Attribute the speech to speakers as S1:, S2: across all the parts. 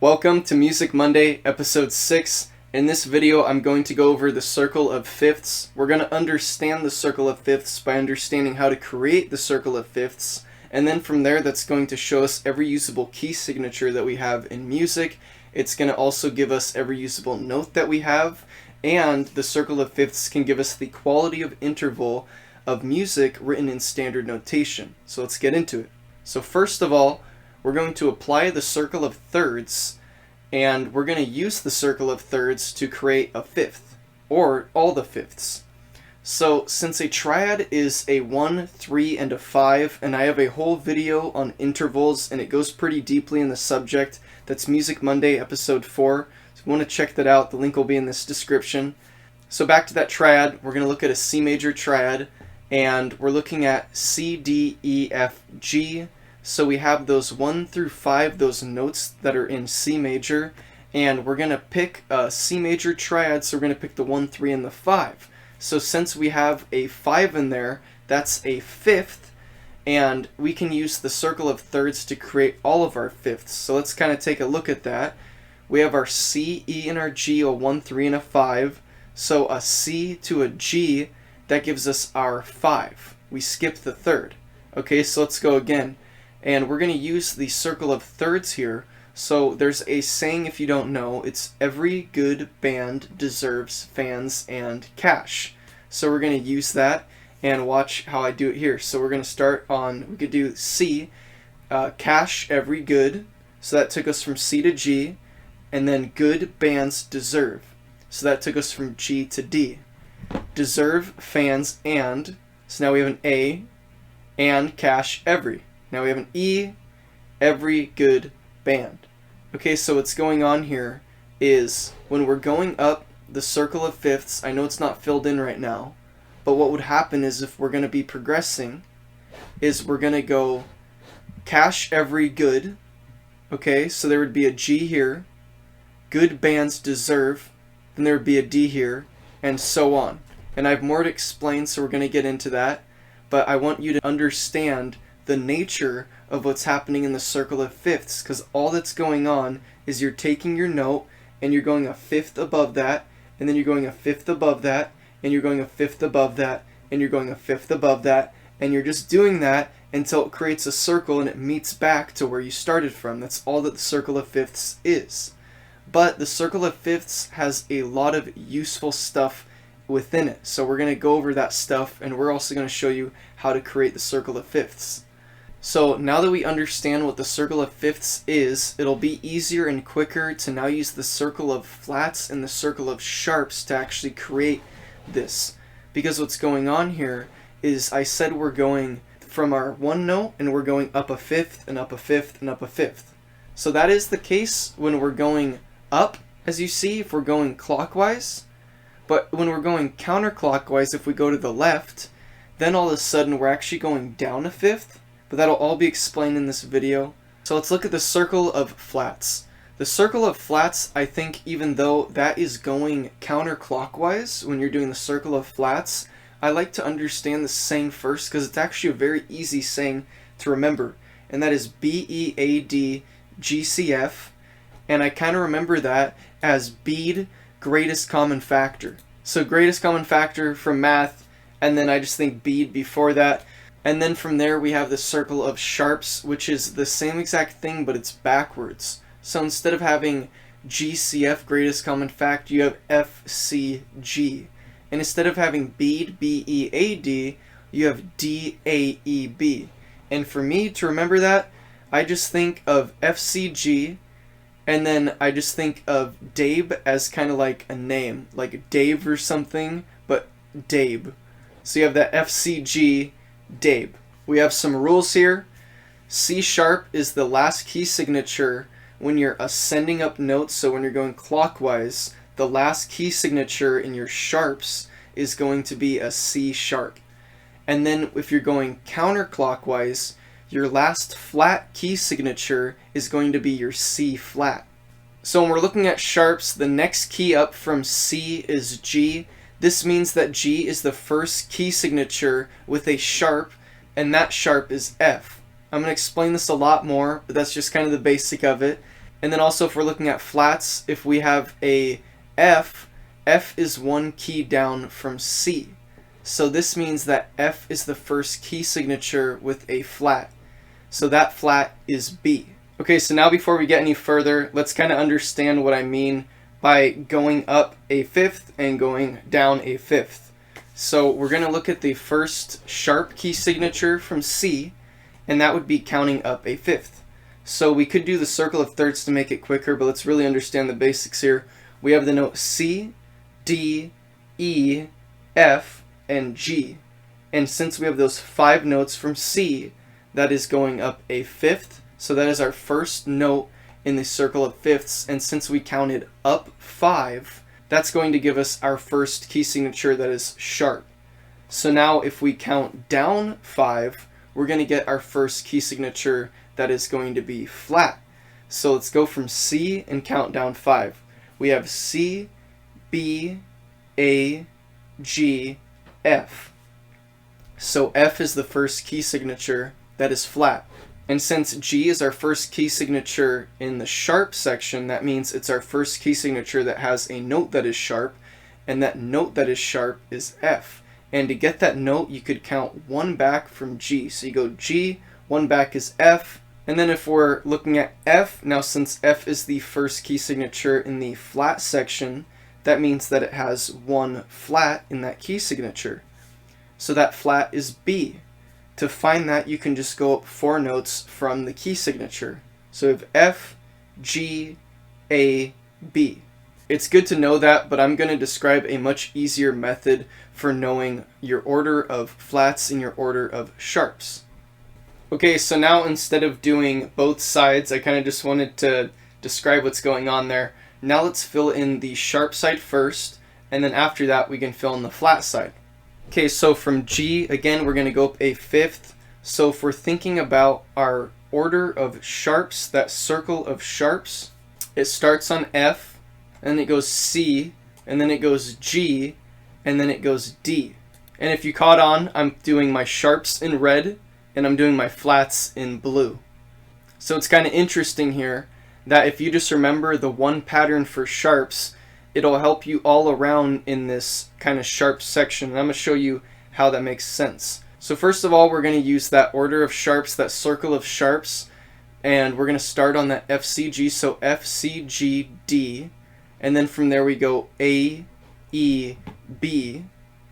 S1: Welcome to Music Monday, episode 6. In this video, I'm going to go over the circle of fifths. We're going to understand the circle of fifths by understanding how to create the circle of fifths. And then from there, that's going to show us every usable key signature that we have in music. It's going to also give us every usable note that we have. And the circle of fifths can give us the quality of interval of music written in standard notation. So let's get into it. So first of all, we're going to apply the circle of thirds, and we're going to use the circle of thirds to create a fifth, or all the fifths. So since a triad is a 1, 3, and a 5, and I have a whole video on intervals, and it goes pretty deeply in the subject, that's Music Monday episode 4. So if you want to check that out, the link will be in this description. So back to that triad, we're going to look at a C major triad, and we're looking at C, D, E, F, G. So we have those 1 through 5, those notes that are in C major, and we're going to pick a C major triad, so we're going to pick the 1, 3, and the 5. So since we have a 5 in there, that's a fifth, and we can use the circle of thirds to create all of our fifths. So let's kind of take a look at that. We have our C, E, and our G, a 1, 3, and a 5. So a C to a G, that gives us our 5. We skip the third. Okay, so let's go again. And we're going to use the circle of thirds here. So there's a saying, if you don't know, it's every good band deserves fans and cash. So we're going to use that and watch how I do it here. So we're going to start on, we could do C, cash every good. So that took us from C to G. And then good bands deserve. So that took us from G to D. Deserve fans and, so now we have an A, and cash every. Now we have an E, every good band. Okay, so what's going on here is when we're going up the circle of fifths, I know it's not filled in right now, but what would happen is if we're going to be progressing, is we're going to go cash every good. Okay, so there would be a G here, good bands deserve, then there would be a D here, and so on. And I have more to explain, so we're going to get into that, but I want you to understand the nature of what's happening in the circle of fifths, because all that's going on is you're taking your note and you're going a fifth above that, and then you're going a fifth above that, and you're going a fifth above that, and you're going a fifth above that, and you're just doing that until it creates a circle and it meets back to where you started from. That's all that the circle of fifths is. But the circle of fifths has a lot of useful stuff within it, so we're going to go over that stuff, and we're also going to show you how to create the circle of fifths. So now that we understand what the circle of fifths is, it'll be easier and quicker to now use the circle of flats and the circle of sharps to actually create this. Because what's going on here is I said we're going from our one note and we're going up a fifth and up a fifth and up a fifth. So that is the case when we're going up, as you see, if we're going clockwise. But when we're going counterclockwise, if we go to the left, then all of a sudden we're actually going down a fifth. But that'll all be explained in this video. So let's look at the circle of flats. The circle of flats, I think, even though that is going counterclockwise when you're doing the circle of flats, I like to understand the saying first because it's actually a very easy saying to remember. And that is BEAD GCF. And I kind of remember that as BEAD, greatest common factor. So greatest common factor from math, and then I just think BEAD before that. And then from there we have the circle of sharps, which is the same exact thing, but it's backwards. So instead of having GCF, greatest common factor, you have FCG. And instead of having BEAD, BEAD, you have DAEB. And for me to remember that, I just think of FCG, and then I just think of Dabe as kind of like a name, like Dave or something, but Dabe. So you have that FCG, Dabe. We have some rules here. C sharp is the last key signature when you're ascending up notes, so when you're going clockwise, the last key signature in your sharps is going to be a C sharp. And then if you're going counterclockwise, your last flat key signature is going to be your C flat. So when we're looking at sharps, the next key up from C is G. This means that G is the first key signature with a sharp, and that sharp is F. I'm going to explain this a lot more, but that's just kind of the basic of it. And then also if we're looking at flats, if we have a F, F is one key down from C. So this means that F is the first key signature with a flat. So that flat is B. Okay, so now before we get any further, let's kind of understand what I mean by going up a fifth and going down a fifth. So we're going to look at the first sharp key signature from C, and that would be counting up a fifth. So we could do the circle of thirds to make it quicker, but let's really understand the basics here. We have the note C, D, E, F, and G. And since we have those 5 notes from C, that is going up a fifth. So that is our first note in the circle of fifths. And since we counted up 5, that's going to give us our first key signature that is sharp. So now if we count down 5, we're going to get our first key signature that is going to be flat. So let's go from C and count down 5. We have C, B, A, G, F. So F is the first key signature that is flat. And since G is our first key signature in the sharp section, that means it's our first key signature that has a note that is sharp, and that note that is sharp is F. And to get that note, you could count 1 back from G. So you go G, 1 back is F, and then if we're looking at F, now since F is the first key signature in the flat section, that means that it has 1 flat in that key signature. So that flat is B. To find that, you can just go up 4 notes from the key signature. So we have F, G, A, B. It's good to know that, but I'm going to describe a much easier method for knowing your order of flats and your order of sharps. Okay, so now instead of doing both sides, I kind of just wanted to describe what's going on there. Now let's fill in the sharp side first, and then after that we can fill in the flat side. Okay, so from G, again, we're going to go up a fifth. So if we're thinking about our order of sharps, that circle of sharps, it starts on F, and then it goes C, and then it goes G, and then it goes D. And if you caught on, I'm doing my sharps in red, and I'm doing my flats in blue. So it's kind of interesting here that if you just remember the one pattern for sharps, it'll help you all around in this kind of sharp section. And I'm going to show you how that makes sense. So first of all, we're going to use that order of sharps, that circle of sharps, and we're going to start on that F, C, G. So F, C, G, D, and then from there we go A, E, B,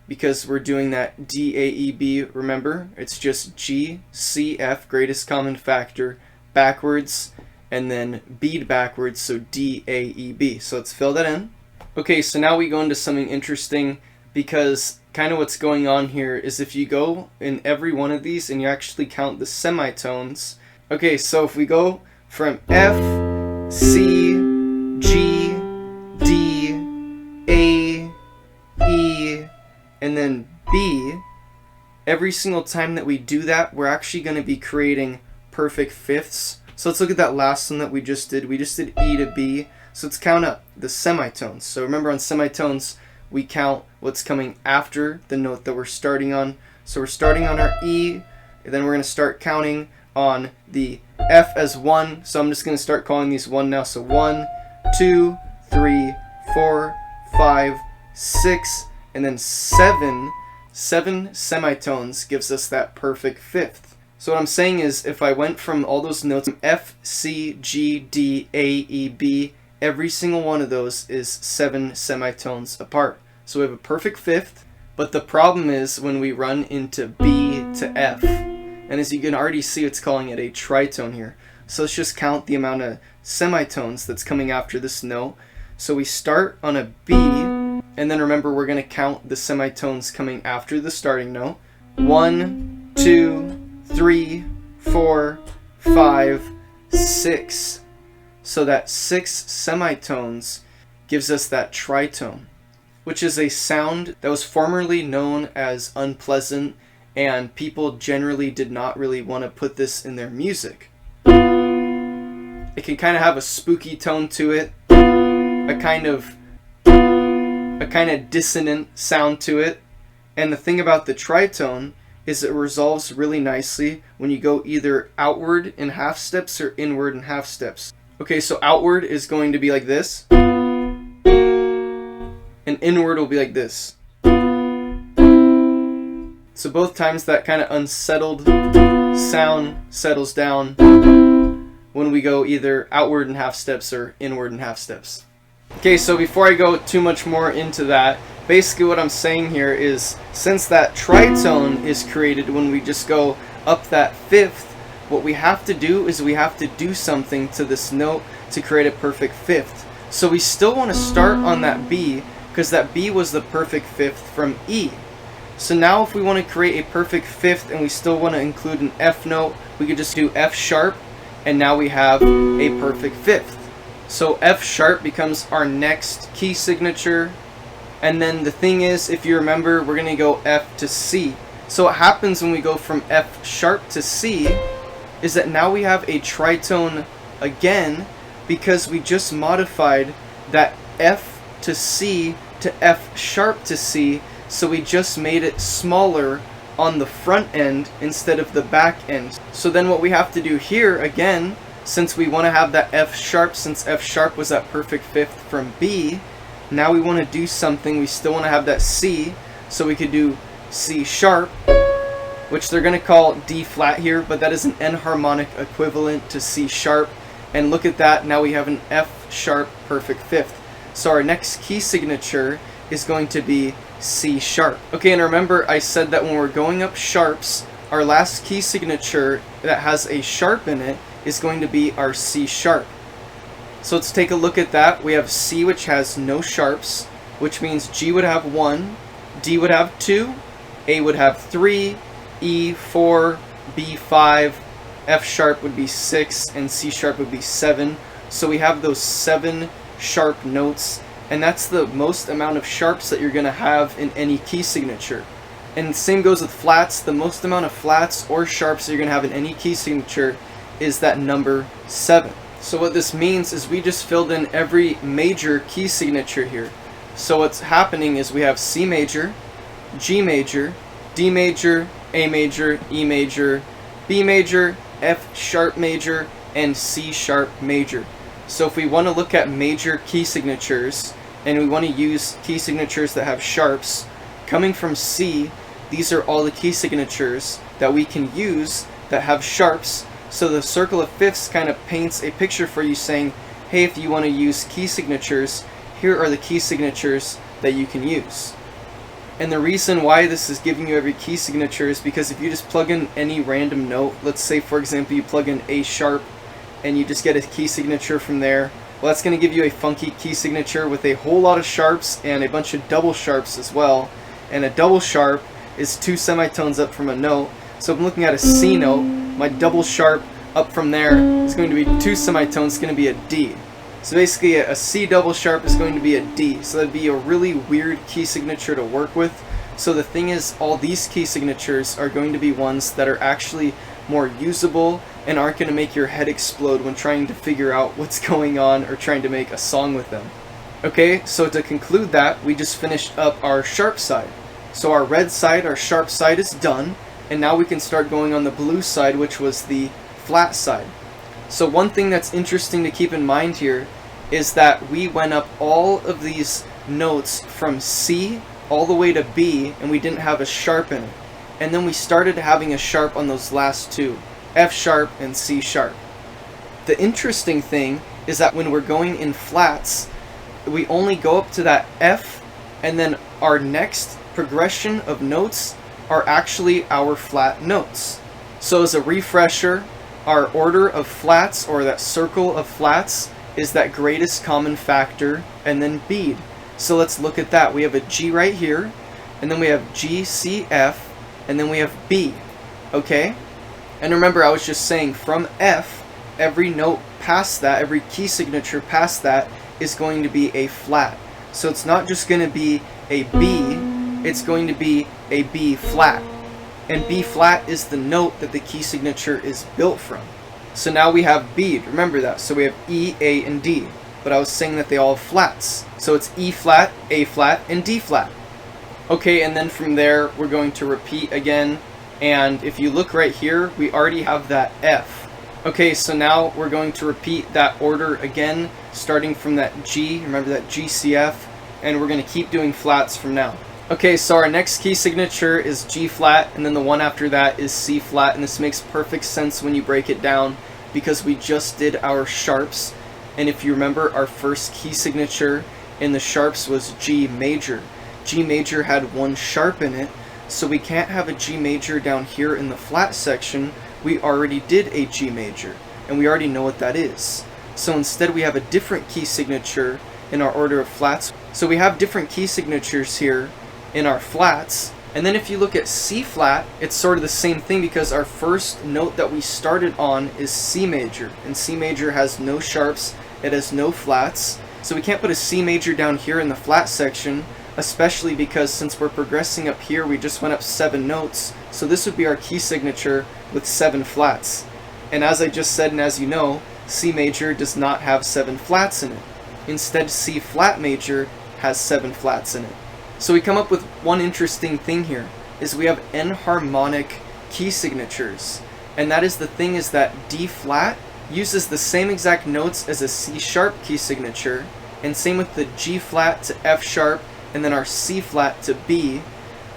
S1: because we're doing that D, A, E, B. Remember, it's just G, C, F, greatest common factor, backwards, and then bead backwards, so D, A, E, B. So let's fill that in. Okay, so now we go into something interesting, because kind of what's going on here is if you go in every one of these and you actually count the semitones. Okay, so if we go from F, C, G, D, A, E, and then B, every single time that we do that, we're actually going to be creating perfect fifths. So let's look at that last one that we just did. We just did E to B. So let's count up the semitones. So remember, on semitones, we count what's coming after the note that we're starting on. So we're starting on our E, and then we're going to start counting on the F as 1. So I'm just going to start calling these 1 now. So 1, 2, 3, 4, 5, 6, and then 7. 7 semitones gives us that perfect fifth. So what I'm saying is, if I went from all those notes, F, C, G, D, A, E, B, every single one of those is 7 semitones apart. So we have a perfect fifth, but the problem is when we run into B to F. And as you can already see, it's calling it a tritone here. So let's just count the amount of semitones that's coming after this note. So we start on a B, and then remember, we're going to count the semitones coming after the starting note. 1, 2, 3, 4, 5, 6. So that 6 semitones gives us that tritone, which is a sound that was formerly known as unpleasant, and people generally did not really want to put this in their music. It can kind of have a spooky tone to it, a kind of dissonant sound to it. And the thing about the tritone is it resolves really nicely when you go either outward in half steps or inward in half steps. Okay, so outward is going to be like this, and inward will be like this. So both times that kind of unsettled sound settles down when we go either outward in half steps or inward in half steps. Okay, so before I go too much more into that, basically what I'm saying here is, since that tritone is created when we just go up that fifth, what we have to do is we have to do something to this note to create a perfect fifth. So we still want to start on that B, because that B was the perfect fifth from E. So now if we want to create a perfect fifth and we still want to include an F note, we could just do F sharp, and now we have a perfect fifth. So F sharp becomes our next key signature. And then the thing is, if you remember, we're going to go F to C. So what happens when we go from F sharp to C is that now we have a tritone again, because we just modified that F to C to F sharp to C. So we just made it smaller on the front end instead of the back end. So then what we have to do here again, since we want to have that F sharp, since F sharp was that perfect fifth from B, now we want to do something. We still want to have that C, so we could do C sharp, which they're going to call D flat here, but that is an enharmonic equivalent to C sharp. And look at that, now we have an F sharp perfect fifth. So our next key signature is going to be C sharp. Okay, and remember I said that when we're going up sharps, our last key signature that has a sharp in it is going to be our C sharp. So let's take a look at that. We have C, which has no sharps, which means G would have 1, D would have 2, A would have 3, E 4, B 5, F sharp would be 6, and C sharp would be 7. So we have those 7 sharp notes, and that's the most amount of sharps that you're going to have in any key signature. And the same goes with flats. The most amount of flats or sharps that you're going to have in any key signature is that number 7. So what this means is we just filled in every major key signature here. So what's happening is we have C major, G major, D major, A major, E major, B major, F sharp major, and C sharp major. So if we want to look at major key signatures, and we want to use key signatures that have sharps, coming from C, these are all the key signatures that we can use that have sharps. So the circle of fifths kind of paints a picture for you saying, hey, if you want to use key signatures, here are the key signatures that you can use. And the reason why this is giving you every key signature is because if you just plug in any random note, let's say for example you plug in A sharp and you just get a key signature from there, well, that's going to give you a funky key signature with a whole lot of sharps and a bunch of double sharps as well. And a double sharp is 2 semitones up from a note. So if I'm looking at a C note, my double sharp up from there is going to be 2 semitones, it's going to be a D. So basically a C double sharp is going to be a D. So that'd be a really weird key signature to work with. So the thing is, all these key signatures are going to be ones that are actually more usable and aren't going to make your head explode when trying to figure out what's going on or trying to make a song with them. Okay, so to conclude that, we just finished up our sharp side. So our red side, our sharp side is done, and now we can start going on the blue side, which was the flat side. So one thing that's interesting to keep in mind here is that we went up all of these notes from C all the way to B, and we didn't have a sharp in it. And then we started having a sharp on those last two, F sharp and C sharp. The interesting thing is that when we're going in flats, we only go up to that F, and then our next progression of notes are actually our flat notes. So as a refresher, our order of flats, or that circle of flats, is that greatest common factor and then bead. So let's look at that. We have a G right here, and then we have G, C, F, and then we have B. Okay? And remember, I was just saying from F, every note past that, every key signature past that is going to be a flat. So it's not just going to be a B, it's going to be a B flat. And B flat is the note that the key signature is built from. So now we have bead, remember that. So we have E, A, and D. But I was saying that they all have flats. So it's E flat, A flat, and D flat. Okay, and then from there, we're going to repeat again. And if you look right here, we already have that F. Okay, so now we're going to repeat that order again, starting from that G, remember that GCF, and we're going to keep doing flats from now. Okay, so our next key signature is G flat, and then the one after that is C flat, and this makes perfect sense when you break it down because we just did our sharps, and if you remember, our first key signature in the sharps was G major. G major had one sharp in it, so we can't have a G major down here in the flat section. We already did a G major, and we already know what that is. So instead we have a different key signature in our order of flats. So we have different key signatures here in our flats. And then if you look at C flat, it's sort of the same thing because our first note that we started on is C major, and C major has no sharps, it has no flats. So we can't put a C major down here in the flat section, especially because since we're progressing up here, we just went up 7 notes. So this would be our key signature with 7 flats. And as I just said, and as you know, C major does not have 7 flats in it. Instead, C flat major has 7 flats in it. So we come up with one interesting thing here, is we have enharmonic key signatures. And that is the thing is that D flat uses the same exact notes as a C sharp key signature, and same with the G flat to F sharp, and then our C flat to B.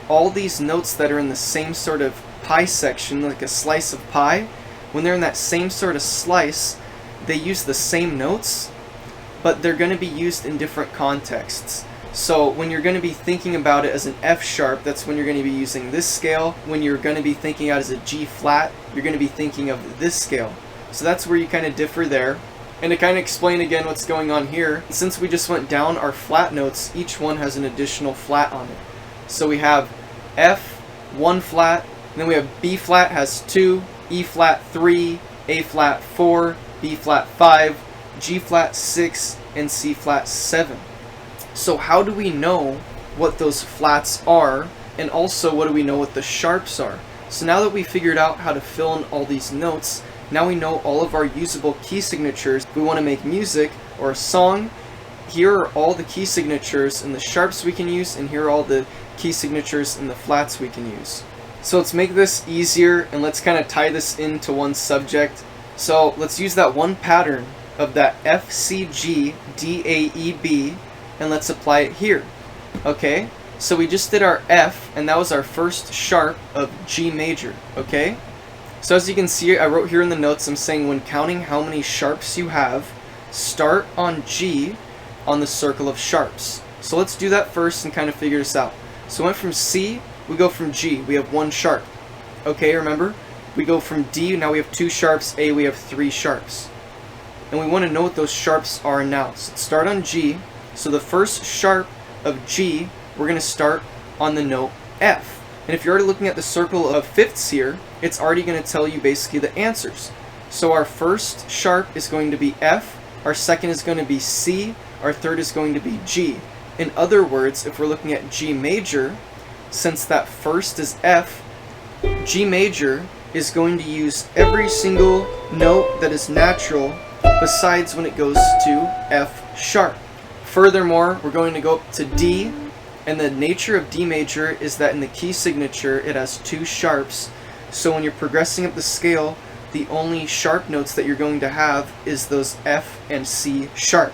S1: All these notes that are in the same sort of pie section, like a slice of pie, when they're in that same sort of slice, they use the same notes, but they're going to be used in different contexts. So when you're going to be thinking about it as an F sharp, that's when you're going to be using this scale. When you're going to be thinking out as a G flat, you're going to be thinking of this scale. So that's where you kind of differ there. And to kind of explain again what's going on here, since we just went down our flat notes, each one has an additional flat on it. So we have F, 1 flat, and then we have B flat has 2, E flat 3, A flat 4, B flat 5, G flat 6, and C flat 7. So how do we know what those flats are, and also what do we know what the sharps are? So now that we figured out how to fill in all these notes, now we know all of our usable key signatures. If we want to make music or a song, here are all the key signatures and the sharps we can use, and here are all the key signatures and the flats we can use. So let's make this easier, and let's kind of tie this into one subject. So let's use that one pattern of that F, C, G, D, A, E, B, and let's apply it here. Okay, so we just did our F, and that was our first sharp of G major. Okay, so as you can see, I wrote here in the notes, I'm saying when counting how many sharps you have, start on G on the circle of sharps. So let's do that first and kind of figure this out. So we went from C, we go from G, we have 1 sharp. Okay, remember? We go from D, now we have 2 sharps, A, we have 3 sharps. And we want to know what those sharps are now. So let's start on G. So the first sharp of G, we're going to start on the note F. And if you're already looking at the circle of fifths here, it's already going to tell you basically the answers. So our first sharp is going to be F, our second is going to be C, our third is going to be G. In other words, if we're looking at G major, since that first is F, G major is going to use every single note that is natural besides when it goes to F sharp. Furthermore, we're going to go up to D, and the nature of D major is that in the key signature it has 2 sharps. So when you're progressing up the scale, the only sharp notes that you're going to have is those F and C sharp.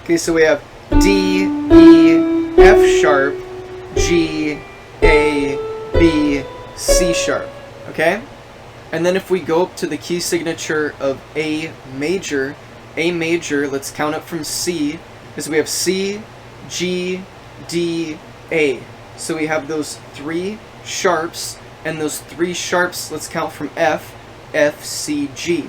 S1: Okay, so we have D, E, F sharp, G, A, B, C sharp. Okay? And then if we go up to the key signature of A major, let's count up from C, is we have C, G, D, A. So we have those 3 sharps, and those 3 sharps, let's count from F, F, C, G.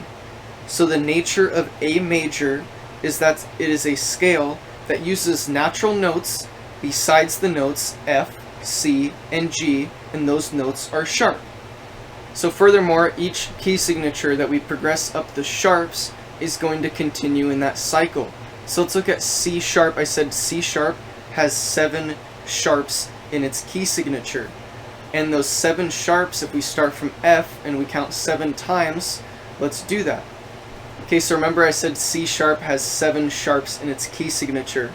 S1: So the nature of A major is that it is a scale that uses natural notes besides the notes F, C, and G, and those notes are sharp. So furthermore, each key signature that we progress up the sharps is going to continue in that cycle. So let's look at C sharp. I said C sharp has 7 sharps in its key signature. And those 7 sharps, if we start from F and we count 7 times, let's do that. Okay, so remember I said C sharp has 7 sharps in its key signature.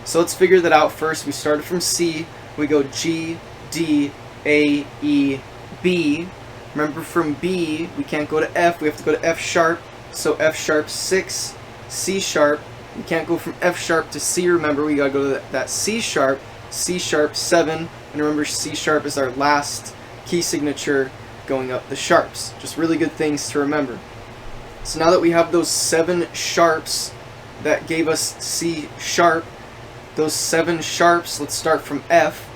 S1: So let's figure that out first. We started from C, we go G, D, A, E, B. Remember from B, we can't go to F, we have to go to F sharp. so F sharp 6, C sharp. We can't go from F sharp to C, remember, we gotta go to that C sharp 7, and remember C sharp is our last key signature going up the sharps. Just really good things to remember. So now that we have those 7 sharps that gave us C sharp, those 7 sharps, let's start from F,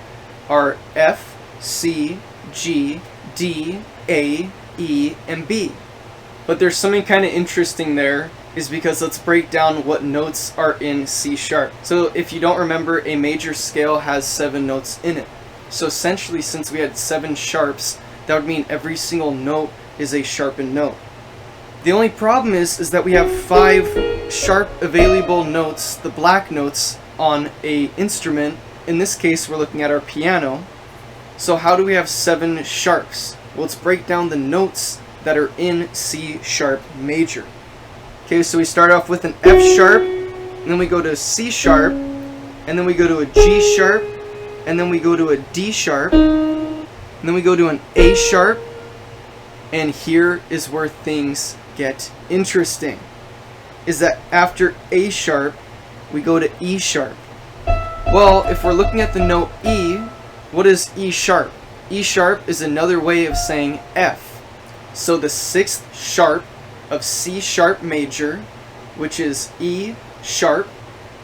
S1: are F, C, G, D, A, E, and B. But there's something kind of interesting there, is because let's break down what notes are in C sharp. So if you don't remember, a major scale has 7 notes in it. So essentially, since we had 7 sharps, that would mean every single note is a sharpened note. The only problem is that we have 5 sharp available notes, the black notes, on a instrument. In this case, we're looking at our piano. So how do we have 7 sharps? Well, let's break down the notes that are in C sharp major. Okay, so we start off with an F sharp, and then we go to a C sharp, and then we go to a G sharp, and then we go to a D sharp, and then we go to an A sharp, and here is where things get interesting, is that after A sharp, we go to E sharp. Well, if we're looking at the note E, what is E sharp? E sharp is another way of saying F. So the 6th sharp of C sharp major, which is E sharp,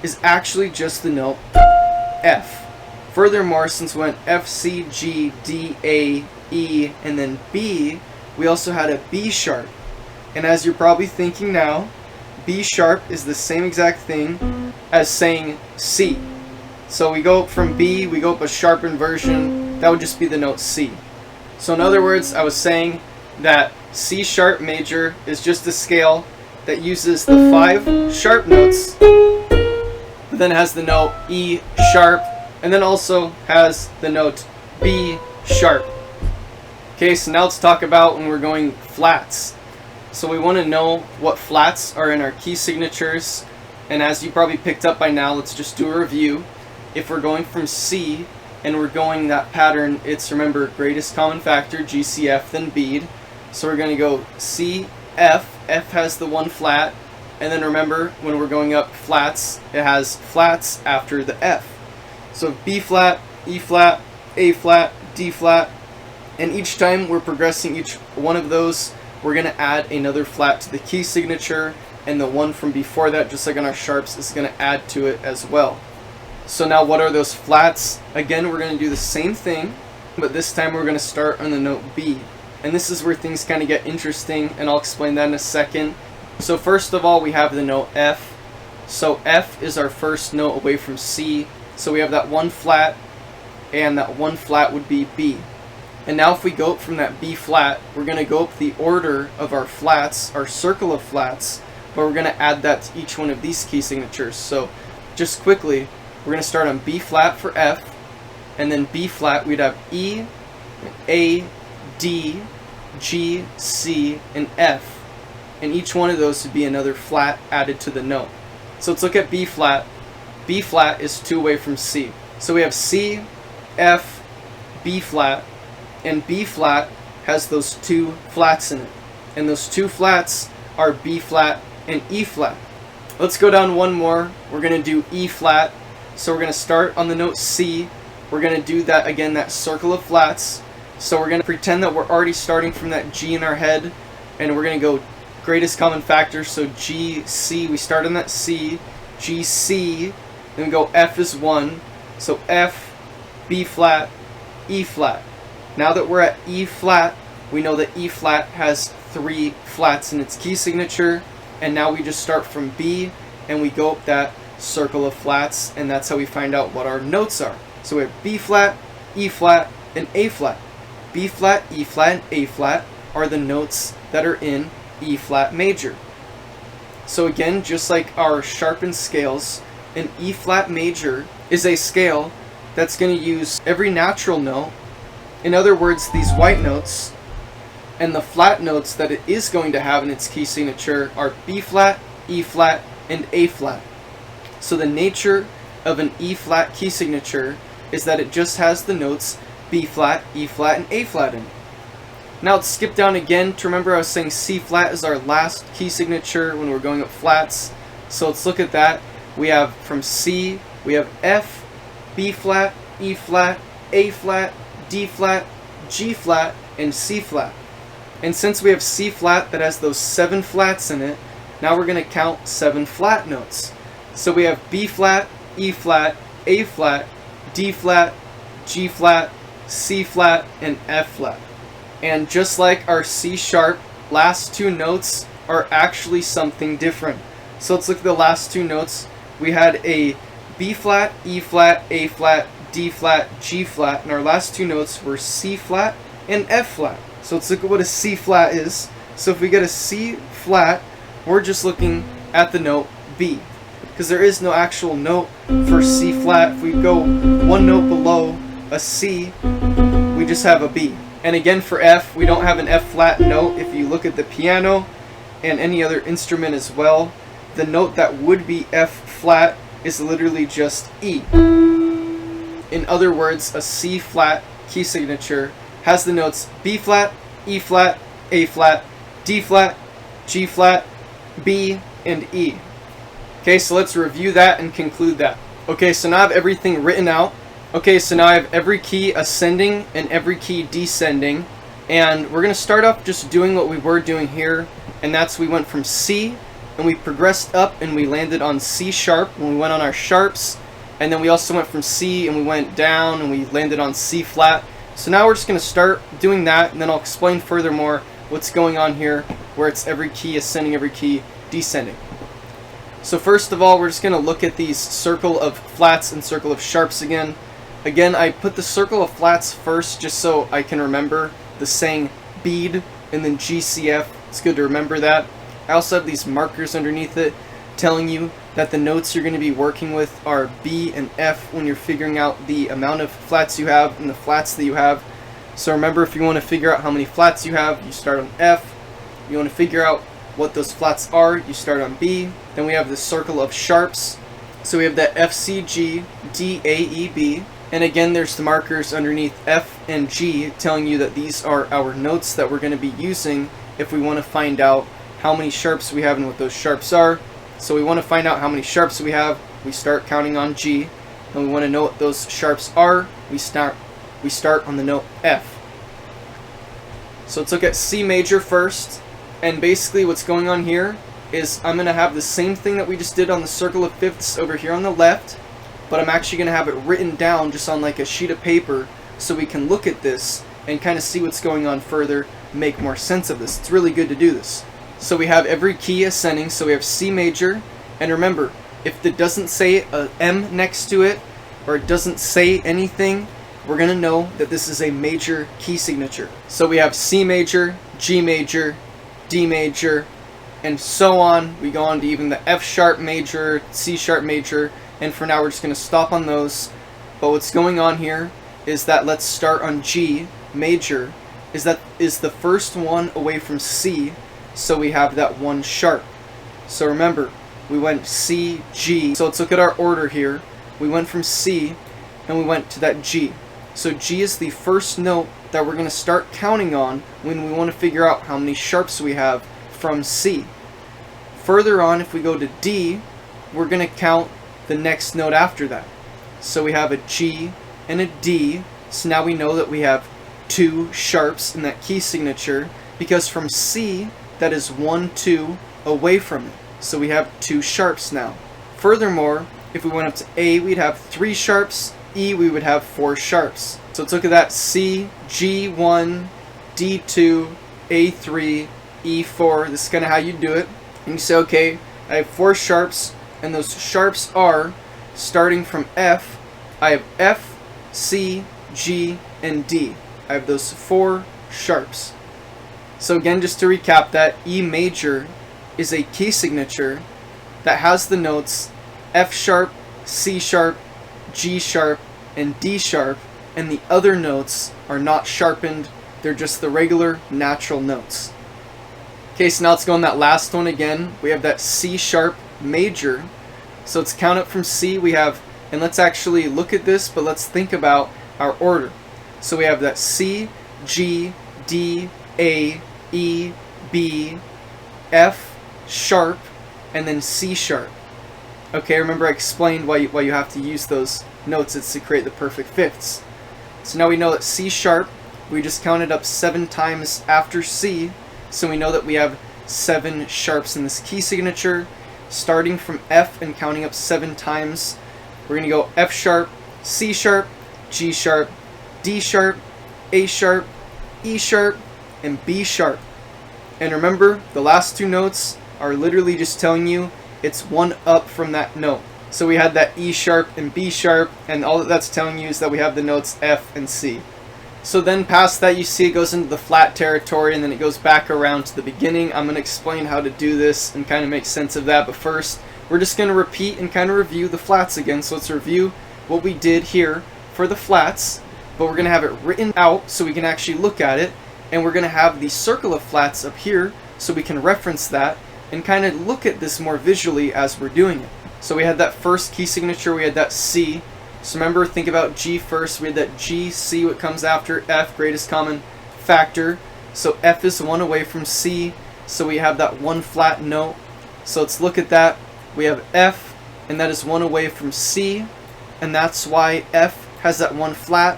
S1: is actually just the note F. Furthermore, since we went F, C, G, D, A, E, and then B, we also had a B sharp. And as you're probably thinking now, B sharp is the same exact thing as saying C. So we go up from B, we go up a sharpened version, that would just be the note C. So in other words, I was saying that C sharp major is just a scale that uses the 5 sharp notes, but then has the note E sharp, and then also has the note B sharp. Okay, so now let's talk about when we're going flats. So we want to know what flats are in our key signatures, and as you probably picked up by now, let's just do a review. If we're going from C and we're going that pattern, it's, remember, greatest common factor, G, C, F, then bead. So we're going to go C, F, F has the 1 flat, and then remember, when we're going up flats, it has flats after the F. So B flat, E flat, A flat, D flat, and each time we're progressing each one of those, we're going to add another flat to the key signature, and the one from before that, just like on our sharps, is going to add to it as well. So now what are those flats? Again, we're going to do the same thing, but this time we're going to start on the note B. And this is where things kind of get interesting, and I'll explain that in a second. So first of all, we have the note F. So F is our first note away from C. So we have that 1 flat, and that 1 flat would be B. And now if we go up from that B flat, we're going to go up the order of our flats, our circle of flats, but we're going to add that to each one of these key signatures. So just quickly, we're going to start on B flat for F, and then B flat, we'd have E, A, D, G, C, and F. And each one of those would be another flat added to the note. So let's look at B flat. B flat is 2 away from C. So we have C, F, B flat, and B flat has those 2 flats in it. And those 2 flats are B flat and E flat. Let's go down one more. We're going to do E flat. So we're going to start on the note C. We're going to do that again, that circle of flats. So we're going to pretend that we're already starting from that G in our head, and we're going to go greatest common factor, so G, C, we start on that C, G, C, then we go F is 1, so F, B flat, E flat. Now that we're at E flat, we know that E flat has 3 flats in its key signature, and now we just start from B, and we go up that circle of flats, and that's how we find out what our notes are. So we have B flat, E flat, and A flat. B flat, E flat, and A flat are the notes that are in E flat major. So again, just like our sharpened scales, an E flat major is a scale that's going to use every natural note. In other words, these white notes, and the flat notes that it is going to have in its key signature are B flat, E flat, and A flat. So the nature of an E flat key signature is that it just has the notes B flat, E flat, and A flat in it. Now let's skip down again to remember I was saying C flat is our last key signature when we're going up flats. So let's look at that. We have from C, we have F, B flat, E flat, A flat, D flat, G flat, and C flat. And since we have C flat that has those 7 flats in it, now we're going to count 7 flat notes. So we have B flat, E flat, A flat, D flat, G flat, C flat, and F flat. And just like our C sharp, last 2 notes are actually something different. So let's look at the last 2 notes. We had a B flat, E flat, A flat, D flat, G flat, and our last 2 notes were C flat and F flat. So let's look at what a C flat is. So if we get a C flat, we're just looking at the note B, because there is no actual note for C flat. If we go 1 note below a C, we just have a B. And again for F, we don't have an F flat note. If you look at the piano and any other instrument as well, the note that would be F flat is literally just E. In other words, a C flat key signature has the notes B flat, E flat, A flat, D flat, G flat, B, and E. Okay, so let's review that and conclude that. Okay, so now I have everything written out. Okay, so now I have every key ascending and every key descending. And we're going to start off just doing what we were doing here. And that's we went from C and we progressed up and we landed on C sharp when we went on our sharps. And then we also went from C and we went down and we landed on C flat. So now we're just going to start doing that, and then I'll explain furthermore what's going on here where it's every key ascending, every key descending. So first of all, we're just going to look at these circle of flats and circle of sharps again. Again, I put the circle of flats first just so I can remember the saying bead and then GCF. It's good to remember that. I also have these markers underneath it telling you that the notes you're going to be working with are B and F when you're figuring out the amount of flats you have and the flats that you have. So remember, if you want to figure out how many flats you have, you start on F. You want to figure out what those flats are, you start on B. Then we have the circle of sharps. So we have that F, C, G, D, A, E, B. And again, there's the markers underneath F and G telling you that these are our notes that we're going to be using if we want to find out how many sharps we have and what those sharps are. So we want to find out how many sharps we have, we start counting on G. And we want to know what those sharps are, we start on the note F. So let's look at C major first. And basically what's going on here is I'm going to have the same thing that we just did on the circle of fifths over here on the left, but I'm actually going to have it written down just on like a sheet of paper so we can look at this and kind of see what's going on further, make more sense of this. It's really good to do this. So we have every key ascending, so we have C major, and remember, if it doesn't say a M next to it, or it doesn't say anything, we're going to know that this is a major key signature. So we have C major, G major, D major, and so on. We go on to even the F sharp major, C sharp major, and for now we're just going to stop on those. But what's going on here is that let's start on G major, is the first one away from C, so we have that 1 sharp. So remember, we went C, G, so let's look at our order here. We went from C and we went to that G. So G is the first note that we're going to start counting on when we want to figure out how many sharps we have from C. Further on, if we go to D, we're going to count the next note after that. So we have a G and a D, so now we know that we have 2 sharps in that key signature, because from C, that is 1, 2 away from it. So we have 2 sharps now. Furthermore, if we went up to A, we'd have 3 sharps, E, we would have 4 sharps. So let's look at that. C, G1, D2, A3, E4. This is kind of how you do it. And you say, okay, I have 4 sharps, and those sharps are, starting from F, I have F, C, G, and D. I have those 4 sharps. So again, just to recap that, E major is a key signature that has the notes F sharp, C sharp, G sharp, and D sharp, and the other notes are not sharpened, they're just the regular natural notes. Okay, so now let's go on that last one again. We have that C sharp major. So let's count it from C. We have, and let's actually look at this, but let's think about our order. So we have that C, G, D, A, E, B, F sharp, and then C sharp. Okay, remember I explained why you have to use those notes. It's to create the perfect fifths. So now we know that C sharp, we just counted up 7 times after C, so we know that we have 7 sharps in this key signature. Starting from F and counting up 7 times, we're going to go F sharp, C sharp, G sharp, D sharp, A sharp, E sharp, and B sharp. And remember, the last 2 notes are literally just telling you it's 1 up from that note. So we had that E sharp and B sharp, and all that that's telling you is that we have the notes F and C. So then past that, you see it goes into the flat territory, and then it goes back around to the beginning. I'm going to explain how to do this and kind of make sense of that, but first we're just going to repeat and kind of review the flats again. So let's review what we did here for the flats, but we're going to have it written out so we can actually look at it, and we're going to have the circle of flats up here so we can reference that and kind of look at this more visually as we're doing it. So we had that first key signature, we had that C. So remember, think about G first. We had that G, C, what comes after F, greatest common factor. So F is 1 away from C, so we have that 1 flat note. So let's look at that. We have F, and that is 1 away from C, and that's why F has that 1 flat.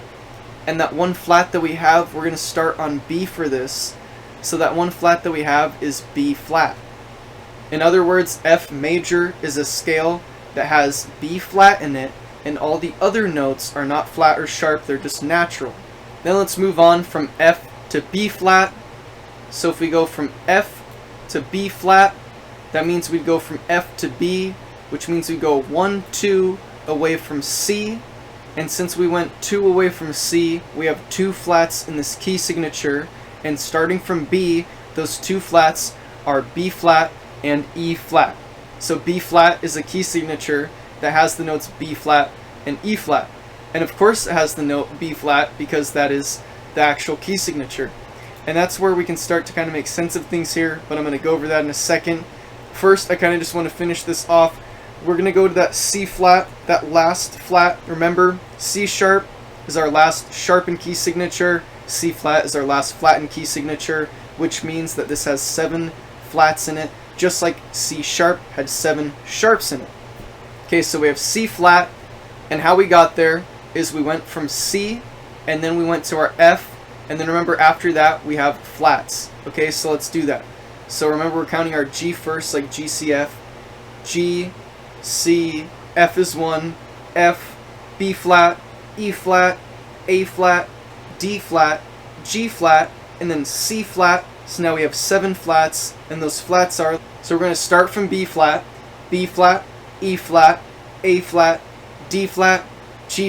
S1: And that 1 flat that we have, we're going to start on B for this. So that 1 flat that we have is B flat. In other words, F major is a scale that has B flat in it, and all the other notes are not flat or sharp, they're just natural. Then let's move on from F to B flat. So if we go from F to B flat, that means we'd go from F to B, which means we go 1, 2 away from C. And since we went 2 away from C, we have 2 flats in this key signature. And starting from B, those 2 flats are B flat and E flat. So B flat is a key signature that has the notes B flat and E flat. And of course it has the note B flat because that is the actual key signature. And that's where we can start to kind of make sense of things here, but I'm going to go over that in a second. First, I kind of just want to finish this off. We're going to go to that C flat, that last flat. Remember, C sharp is our last sharpened key signature. C flat is our last flattened key signature, which means that this has 7 flats in it, just like C sharp had 7 sharps in it. Okay, so we have C flat, and how we got there is we went from C, and then we went to our F, and then remember after that we have flats. Okay, so let's do that. So remember, we're counting our G first, like GCF. G, C, F is 1, F, B flat, E flat, A flat, D flat, G flat, and then C flat. So now we have 7 flats, and those flats are, so we're going to start from B flat, E flat, A flat, D flat, G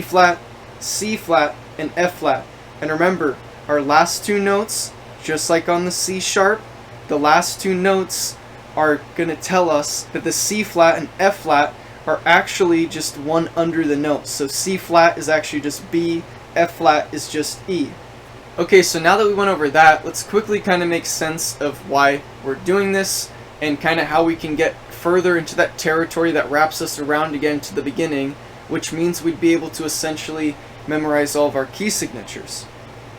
S1: flat, C flat, and F flat. And remember, our last 2 notes, just like on the C sharp, the last 2 notes are going to tell us that the C flat and F flat are actually just 1 under the note. So C flat is actually just B, F flat is just E. Okay, so now that we went over that, let's quickly kind of make sense of why we're doing this and kind of how we can get further into that territory that wraps us around again to the beginning, which means we'd be able to essentially memorize all of our key signatures.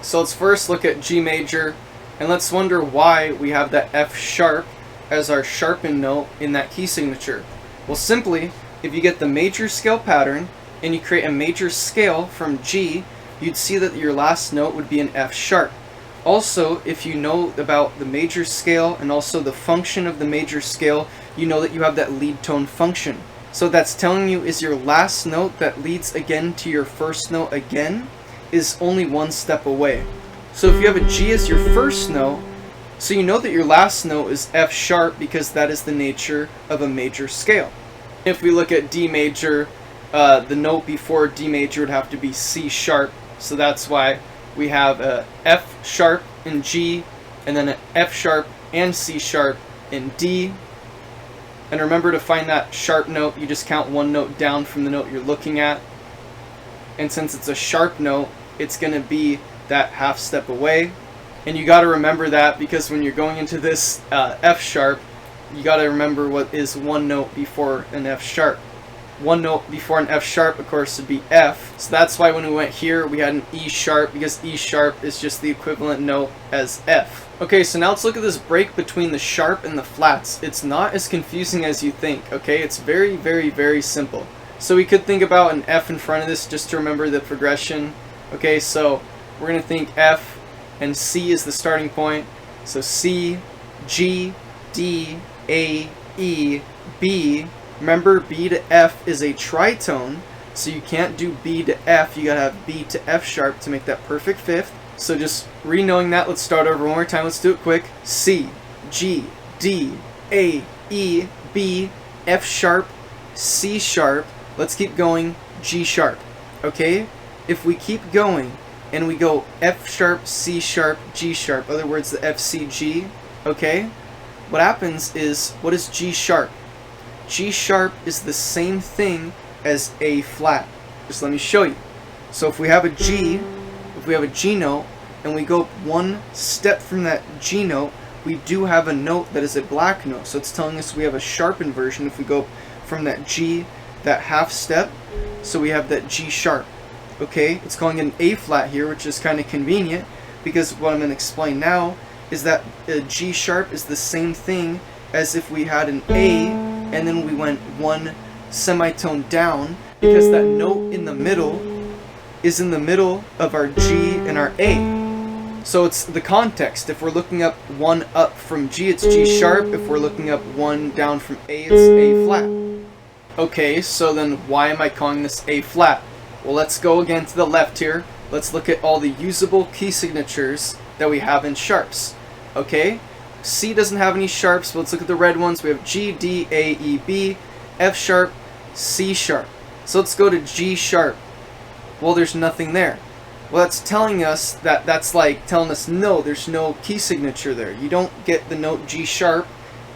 S1: So let's first look at G major, and let's wonder why we have that F sharp as our sharpened note in that key signature. Well, simply, if you get the major scale pattern and you create a major scale from G, you'd see that your last note would be an F sharp. Also, if you know about the major scale and also the function of the major scale, you know that you have that lead tone function. So that's telling you is your last note that leads again to your first note again is only 1 step away. So if you have a G as your first note, so you know that your last note is F sharp because that is the nature of a major scale. If we look at D major, the note before D major would have to be C sharp. So that's why we have a F sharp in G, and then an F sharp and C sharp in D. And remember, to find that sharp note, you just count 1 note down from the note you're looking at. And since it's a sharp note, it's going to be that half step away. And you got to remember that because when you're going into this F sharp, you got to remember what is 1 note before an F sharp. one note before an F sharp, of course, would be F. So that's why when we went here, we had an E sharp, because E sharp is just the equivalent note as F. Okay, so now let's look at this break between the sharp and the flats. It's not as confusing as you think, okay? It's very, very, very simple. So we could think about an F in front of this just to remember the progression. Okay, so we're going to think F and C is the starting point. So C, G, D, A, E, B. Remember, B to F is a tritone, so you can't do B to F. You gotta have B to F sharp to make that perfect fifth. So just re-knowing that, let's start over one more time. Let's do it quick. C, G, D, A, E, B, F sharp, C sharp. Let's keep going. G sharp. Okay? If we keep going and we go F sharp, C sharp, G sharp, in other words, the F, C, G, okay? What happens is, what is G sharp? G sharp is the same thing as A flat. Just let me show you. So if we have a G note, and we go up one step from that G note, we do have a note that is a black note. So it's telling us we have a sharp inversion if we go from that G, that half step. So we have that G sharp. Okay, it's calling it an A flat here, which is kind of convenient, because what I'm going to explain now is that a G sharp is the same thing as if we had an A and then we went one semitone down, because that note in the middle is in the middle of our G and our A. So it's the context. If we're looking up one up from G, it's G sharp. If we're looking up one down from A, it's A flat. Okay, so then why am I calling this A flat? Well, let's go again to the left here. Let's look at all the usable key signatures that we have in sharps. Okay? C doesn't have any sharps, but let's look at the red ones. We have G, D, A, E, B, F sharp, C sharp. So let's go to G sharp. Well, there's nothing there. Well, that's telling us that's like telling us no, there's no key signature there. You don't get the note G sharp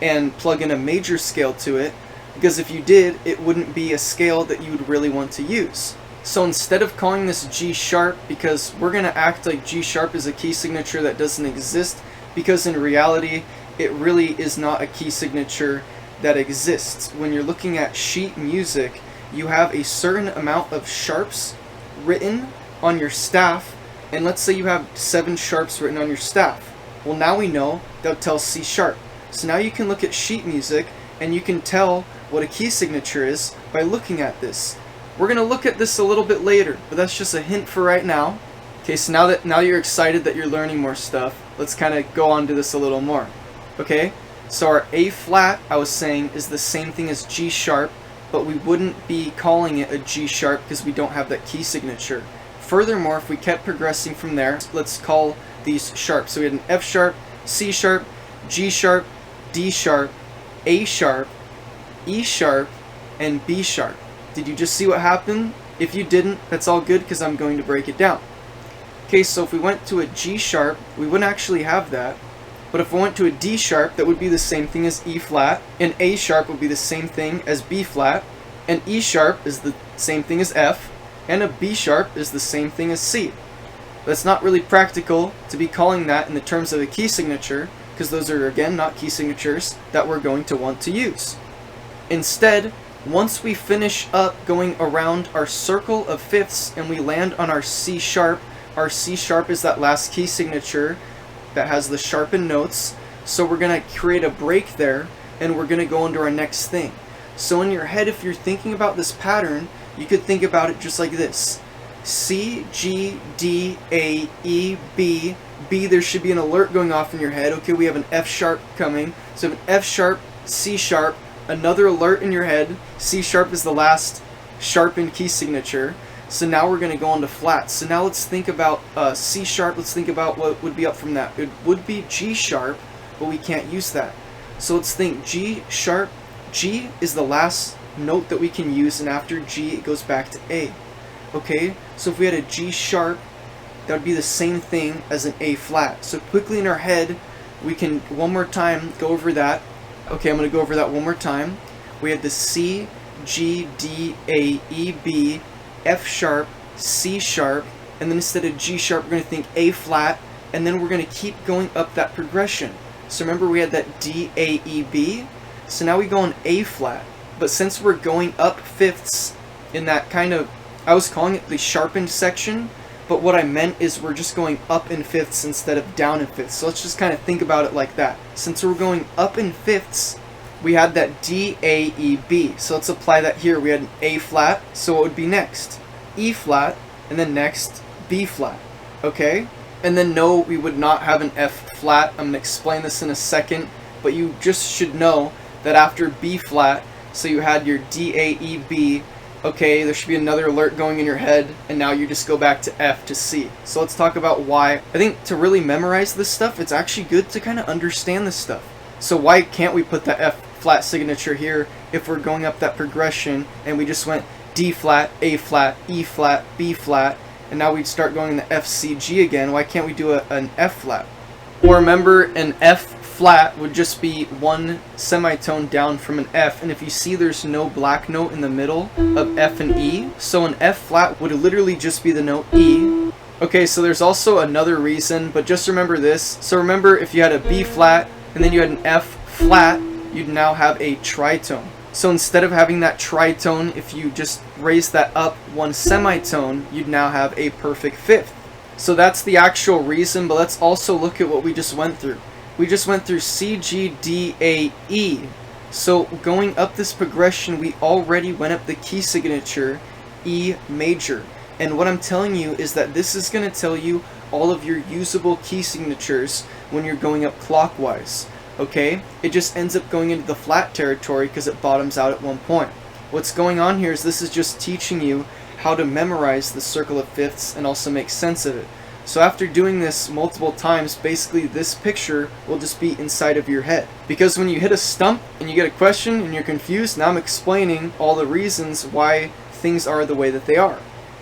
S1: and plug in a major scale to it, because if you did, it wouldn't be a scale that you would really want to use. So instead of calling this G sharp, because we're going to act like G sharp is a key signature that doesn't exist, because in reality, it really is not a key signature that exists. When you're looking at sheet music, you have a certain amount of sharps written on your staff, and let's say you have 7 sharps written on your staff. Well, now we know that tells C sharp. So now you can look at sheet music and you can tell what a key signature is by looking at this. We're going to look at this a little bit later, but that's just a hint for right now. Okay, so now you're excited that you're learning more stuff, let's kind of go on to this a little more. Okay, so our A flat, I was saying, is the same thing as G sharp, but we wouldn't be calling it a G sharp because we don't have that key signature. Furthermore, if we kept progressing from there, let's call these sharps. So we had an F sharp, C sharp, G sharp, D sharp, A sharp, E sharp, and B sharp. Did you just see what happened? If you didn't, that's all good, because I'm going to break it down. Okay, so if we went to a G sharp, we wouldn't actually have that. But if we went to a D sharp, that would be the same thing as E flat. An A sharp would be the same thing as B flat. An E sharp is the same thing as F. And a B sharp is the same thing as C. But it's not really practical to be calling that in the terms of a key signature, because those are, again, not key signatures that we're going to want to use. Instead, once we finish up going around our circle of fifths and we land on our C sharp is that last key signature that has the sharpened notes. So we're going to create a break there, and we're going to go into our next thing. So in your head, if you're thinking about this pattern, you could think about it just like this. C, G, D, A, E, B. B, there should be an alert going off in your head. Okay, we have an F sharp coming. So we have an F sharp, C sharp, another alert in your head. C sharp is the last sharpened key signature. So now we're going to go on to flats. So now let's think about C sharp. Let's think about what would be up from that. It would be G sharp, but we can't use that. So let's think G sharp. G is the last note that we can use, and after G it goes back to A. Okay, so if we had a G sharp, that would be the same thing as an A flat. So quickly in our head, we can one more time go over that. Okay, I'm going to go over that one more time. We have the C, G, D, A, E, B, F sharp, C sharp, and then instead of G sharp, we're going to think A flat, and then we're going to keep going up that progression. So remember we had that D, A, E, B. So now we go on A flat. But since we're going up fifths in that kind of, I was calling it the sharpened section, but what I meant is we're just going up in fifths instead of down in fifths. So let's just kind of think about it like that. Since we're going up in fifths, we had that D, A, E, B. So let's apply that here. We had an A flat, so what would be next? E flat, and then next B flat, okay? And then no, we would not have an F flat. I'm going to explain this in a second, but you just should know that after B flat, so you had your D, A, E, B, okay, there should be another alert going in your head, and now you just go back to F to C. So let's talk about why. I think to really memorize this stuff, it's actually good to kind of understand this stuff. So why can't we put the F flat signature here if we're going up that progression and we just went D flat, A flat, E flat, B flat, and now we'd start going into F, C, G again? Why can't we do an F flat? Or remember, an F flat would just be one semitone down from an F, and if you see there's no black note in the middle of F and E, so an F flat would literally just be the note E. Okay, so there's also another reason, but just remember this. So remember, if you had a B flat and then you had an F flat, you'd now have a tritone. So instead of having that tritone, if you just raise that up one semitone, you'd now have a perfect fifth. So that's the actual reason, but let's also look at what we just went through. We just went through C, G, D, A, E. So going up this progression, we already went up the key signature E major. And what I'm telling you is that this is going to tell you all of your usable key signatures when you're going up clockwise. Okay? It just ends up going into the flat territory because it bottoms out at one point. What's going on here is this is just teaching you how to memorize the circle of fifths and also make sense of it. So after doing this multiple times, basically this picture will just be inside of your head. Because when you hit a stump and you get a question and you're confused, now I'm explaining all the reasons why things are the way that they are.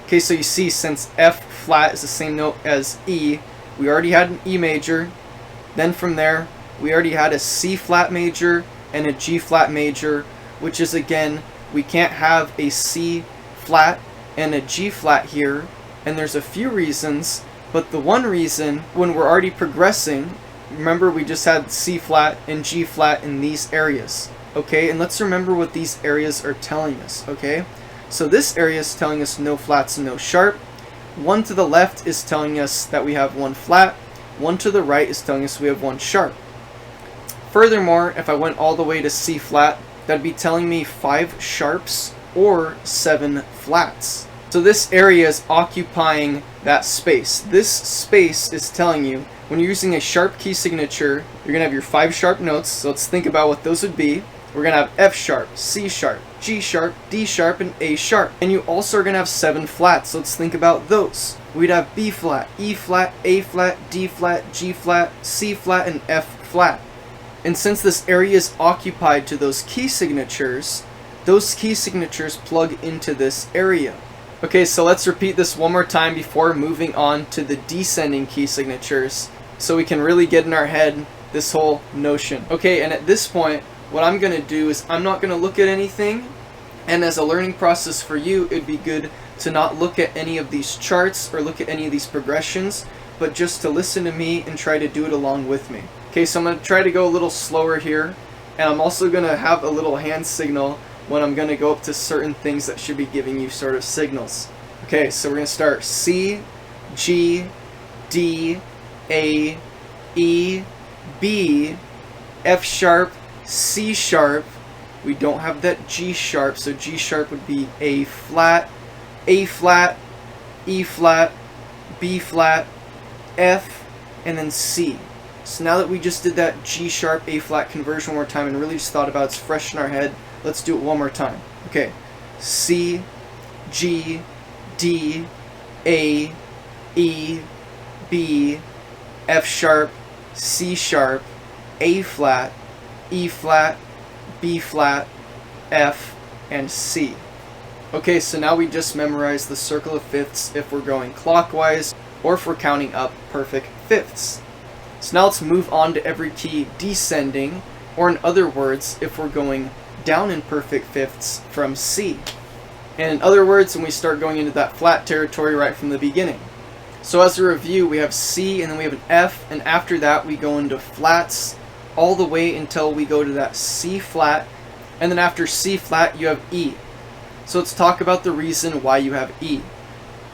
S1: Okay, so you see, since F flat is the same note as E, we already had an E major. Then from there, we already had a C flat major and a G flat major, which is, again, we can't have a C flat and a G flat here, and there's a few reasons, but the one reason, when we're already progressing, remember we just had C flat and G flat in these areas, okay? And let's remember what these areas are telling us, okay? So this area is telling us no flats and no sharp. One to the left is telling us that we have one flat. One to the right is telling us we have one sharp. Furthermore, if I went all the way to C flat, that'd be telling me 5 sharps or 7 flats. So this area is occupying that space. This space is telling you, when you're using a sharp key signature, you're going to have your 5 sharp notes. So let's think about what those would be. We're going to have F sharp, C sharp, G sharp, D sharp, and A sharp. And you also are going to have 7 flats. So let's think about those. We'd have B flat, E flat, A flat, D flat, G flat, C flat, and F flat. And since this area is occupied to those key signatures plug into this area. Okay, so let's repeat this one more time before moving on to the descending key signatures, so we can really get in our head this whole notion. Okay, and at this point, what I'm going to do is I'm not going to look at anything, and as a learning process for you, it'd be good to not look at any of these charts or look at any of these progressions, but just to listen to me and try to do it along with me. Okay, so I'm going to try to go a little slower here, and I'm also going to have a little hand signal when I'm going to go up to certain things that should be giving you sort of signals. Okay, so we're going to start C, G, D, A, E, B, F sharp, C sharp. We don't have that G sharp, so G sharp would be A flat, E flat, B flat, F, and then C. So now that we just did that G sharp, A flat conversion one more time and really just thought about it's fresh in our head, let's do it one more time. Okay, C, G, D, A, E, B, F sharp, C sharp, A flat, E flat, B flat, F, and C. Okay, so now we just memorized the circle of fifths if we're going clockwise or if we're counting up perfect fifths. So now let's move on to every key descending, or in other words, if we're going down in perfect fifths from C. And in other words, when we start going into that flat territory right from the beginning. So as a review, we have C and then we have an F, and after that we go into flats all the way until we go to that C flat, And then after C flat, you have E. So let's talk about the reason why you have E.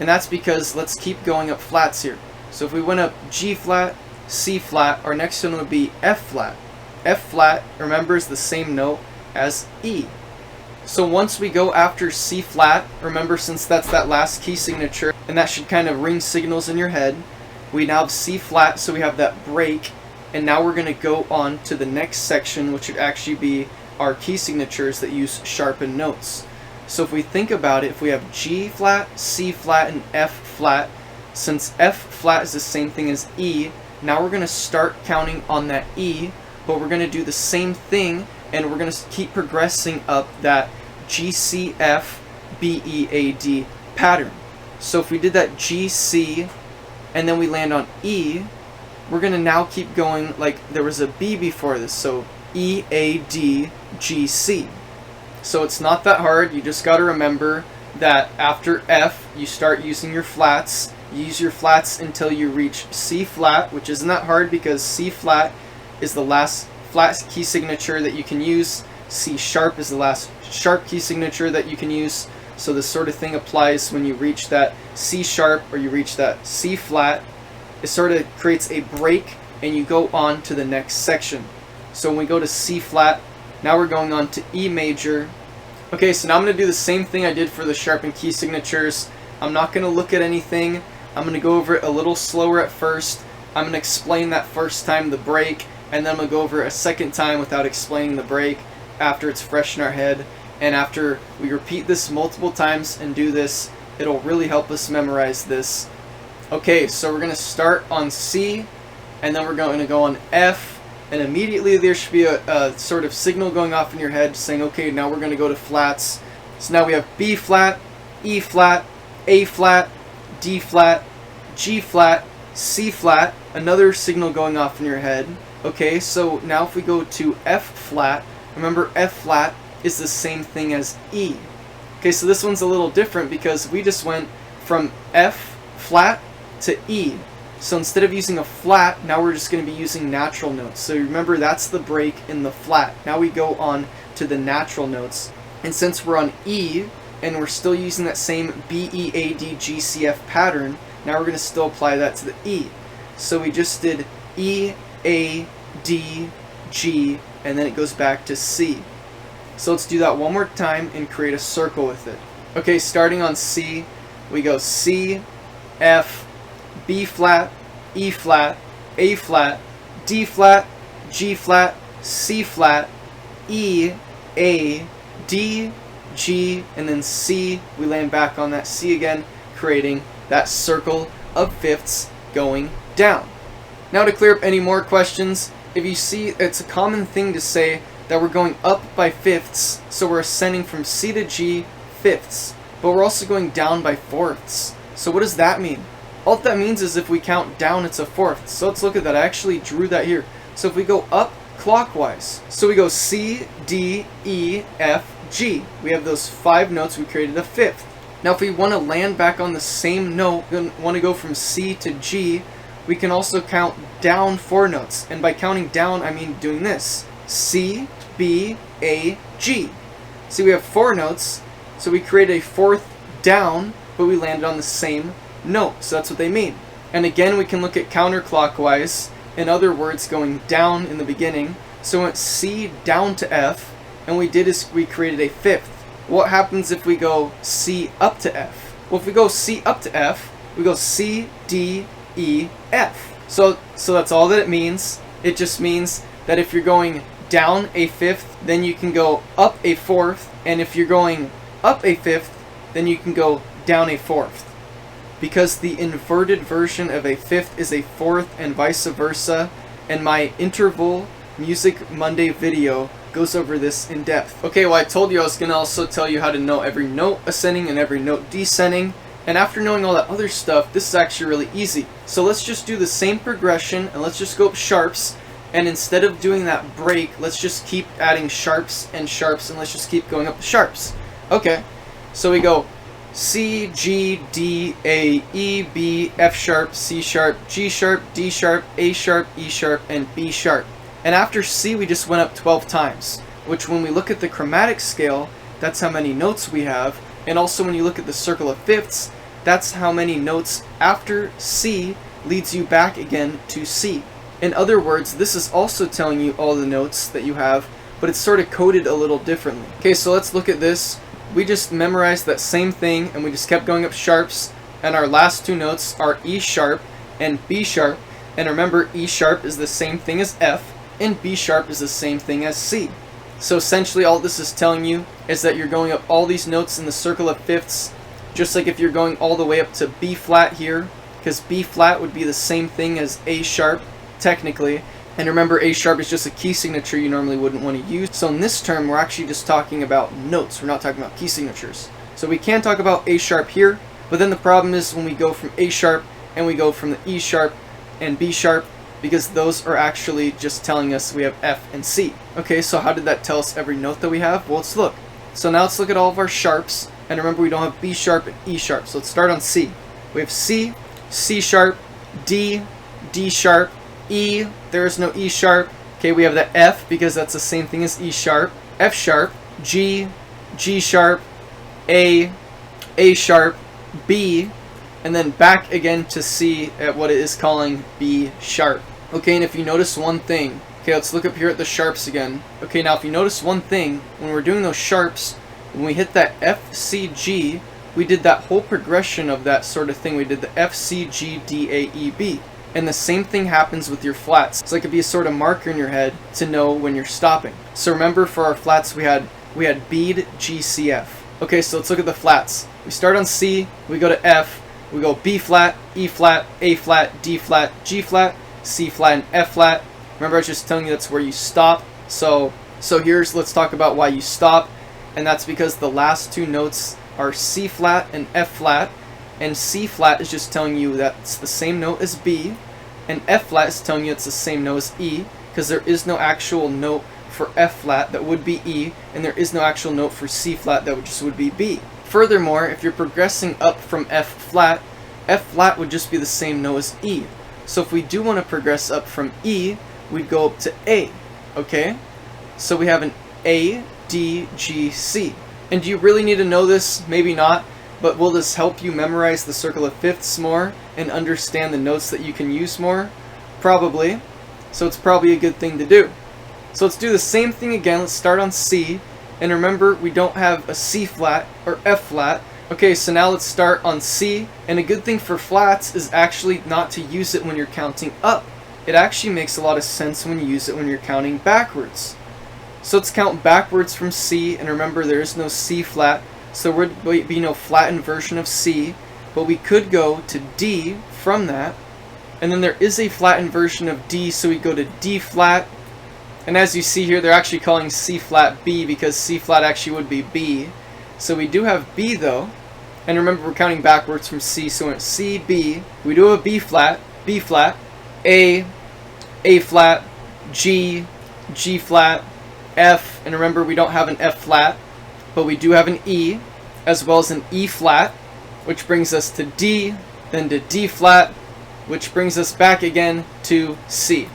S1: And that's because let's keep going up flats here. So if we went up G flat, C flat, our next one would be F flat. F flat, remember, is the same note as E. So once we go after C flat, remember, since that's that last key signature, and that should kind of ring signals in your head, we now have C flat, so we have that break, and now we're going to go on to the next section, which would actually be our key signatures that use sharpened notes. So if we think about it, if we have G flat, C flat, and F flat, since F flat is the same thing as E, now we're going to start counting on that E, but we're going to do the same thing, and we're going to keep progressing up that G, C, F, B, E, A, D pattern. So if we did that G, C, and then we land on E, we're going to now keep going like there was a B before this, so E, A, D, G, C. So it's not that hard. You just got to remember that after F, you start using your flats. You use your flats until you reach C flat, which isn't that hard because C flat is the last flat key signature that you can use. C sharp is the last sharp key signature that you can use. So this sort of thing applies when you reach that C sharp or you reach that C flat. It sort of creates a break and you go on to the next section. So when we go to C flat, now we're going on to E major. Okay, so now I'm going to do the same thing I did for the sharpened key signatures. I'm not going to look at anything. I'm going to go over it a little slower at first. I'm going to explain that first time the break, and then I'm going to go over it a second time without explaining the break after it's fresh in our head. And after we repeat this multiple times and do this, it'll really help us memorize this. Okay, so we're going to start on C, and then we're going to go on F, and immediately there should be a sort of signal going off in your head saying, okay, now we're going to go to flats. So now we have B flat, E flat, A flat, D flat, G flat, C flat, another signal going off in your head. Okay, so now if we go to F flat, remember F flat is the same thing as E. Okay, so this one's a little different because we just went from F flat to E. So instead of using a flat, now we're just going to be using natural notes. So remember, that's the break in the flat. Now we go on to the natural notes. And since we're on E, and we're still using that same B, E, A, D, G, C, F pattern, now we're going to still apply that to the E. So we just did E, A, D, G, and then it goes back to C. So let's do that one more time and create a circle with it. Okay, starting on C, we go C, F, B flat, E flat, A flat, D flat, G flat, C flat, E, A, D, G, and then C. We land back on that C again, creating that circle of fifths going down. Now to clear up any more questions, if you see, it's a common thing to say that we're going up by fifths, so we're ascending from C to G fifths, but we're also going down by fourths. So what does that mean? All that means is if we count down, it's a fourth. So let's look at that. I actually drew that here. So if we go up clockwise, so we go C, D, E, F, G. We have those 5 notes. We created a fifth. Now if we want to land back on the same note, we want to go from C to G, we can also count down 4 notes. And by counting down, I mean doing this. C, B, A, G. See, we have 4 notes, so we created a fourth down, but we landed on the same note. So that's what they mean. And again, we can look at counterclockwise. In other words, going down in the beginning. So we went C down to F, and we did is we created a fifth. What happens if we go C up to F? Well, if we go C up to F, we go C, D, E, F. So that's all that it means. It just means that if you're going down a fifth, then you can go up a fourth, and if you're going up a fifth, then you can go down a fourth. Because the inverted version of a fifth is a fourth and vice versa, and my interval Music Monday video goes over this in depth. Okay, well, I told you I was going to also tell you how to know every note ascending and every note descending, and after knowing all that other stuff, this is actually really easy. So let's just do the same progression, and let's just go up sharps, and instead of doing that break, let's just keep adding sharps, and let's just keep going up the sharps. Okay, so we go C, G, D, A, E, B, F sharp, C sharp, G sharp, D sharp, A sharp, E sharp, and B sharp. And after C, we just went up 12 times. which when we look at the chromatic scale, that's how many notes we have. And also when you look at the circle of fifths, that's how many notes after C leads you back again to C. In other words, this is also telling you all the notes that you have, but it's sort of coded a little differently. Okay, so let's look at this. We just memorized that same thing and we just kept going up sharps, and our last two notes are E sharp and B sharp. And remember, E sharp is the same thing as F and B sharp is the same thing as C. So essentially all this is telling you is that you're going up all these notes in the circle of fifths, just like if you're going all the way up to B flat here, because B flat would be the same thing as A sharp technically. And remember, A sharp is just a key signature you normally wouldn't want to use. So in this term, we're actually just talking about notes. We're not talking about key signatures. So we can talk about A sharp here, but then the problem is when we go from A sharp and we go from the E sharp and B sharp, because those are actually just telling us we have F and C. Okay, so how did that tell us every note that we have? Well, let's look. So now let's look at all of our sharps, and remember we don't have B sharp and E sharp, so let's start on C. We have C, C sharp, D, D sharp, E, there is no E sharp. Okay, we have the F because that's the same thing as E sharp, F sharp, G, G sharp, A sharp, B, and then back again to C at what it is calling B sharp. Okay, and if you notice one thing, okay, let's look up here at the sharps again. Okay, now if you notice one thing, when we're doing those sharps, when we hit that F, C, G, we did that whole progression of that sort of thing. We did the F, C, G, D, A, E, B. And the same thing happens with your flats. So it could be a sort of marker in your head to know when you're stopping. So remember, for our flats we had bead, G, C, F. Okay, so let's look at the flats. We start on C, we go to F, we go B flat, E flat, A flat, D flat, G flat, C flat, and F flat. Remember, I was just telling you that's where you stop. So let's talk about why you stop, and that's because the last two notes are C flat and F flat, and C flat is just telling you that it's the same note as B, and F flat is telling you it's the same note as E, because there is no actual note for F flat that would be E, and there is no actual note for C flat that would be B. Furthermore, if you're progressing up from F flat would just be the same note as E. So if we do want to progress up from E, we'd go up to A, okay? So we have an A, D, G, C. And do you really need to know this? Maybe not, but will this help you memorize the circle of fifths more and understand the notes that you can use more? Probably. So it's probably a good thing to do. So let's do the same thing again. Let's start on C. And remember, we don't have a C flat or F flat. Okay, so now let's start on C. And a good thing for flats is actually not to use it when you're counting up. It actually makes a lot of sense when you use it when you're counting backwards. So let's count backwards from C, and remember there is no C flat, so there would be no flattened version of C, but we could go to D from that, and then there is a flattened version of D, so we go to D flat, and as you see here, they're actually calling C flat B because C flat actually would be B. So we do have B though, and remember we're counting backwards from C, so we're at C, B, we do have a B flat, A flat, G, G flat, F, and remember we don't have an F flat, but we do have an E, as well as an E flat, which brings us to D, then to D flat, which brings us back again to C.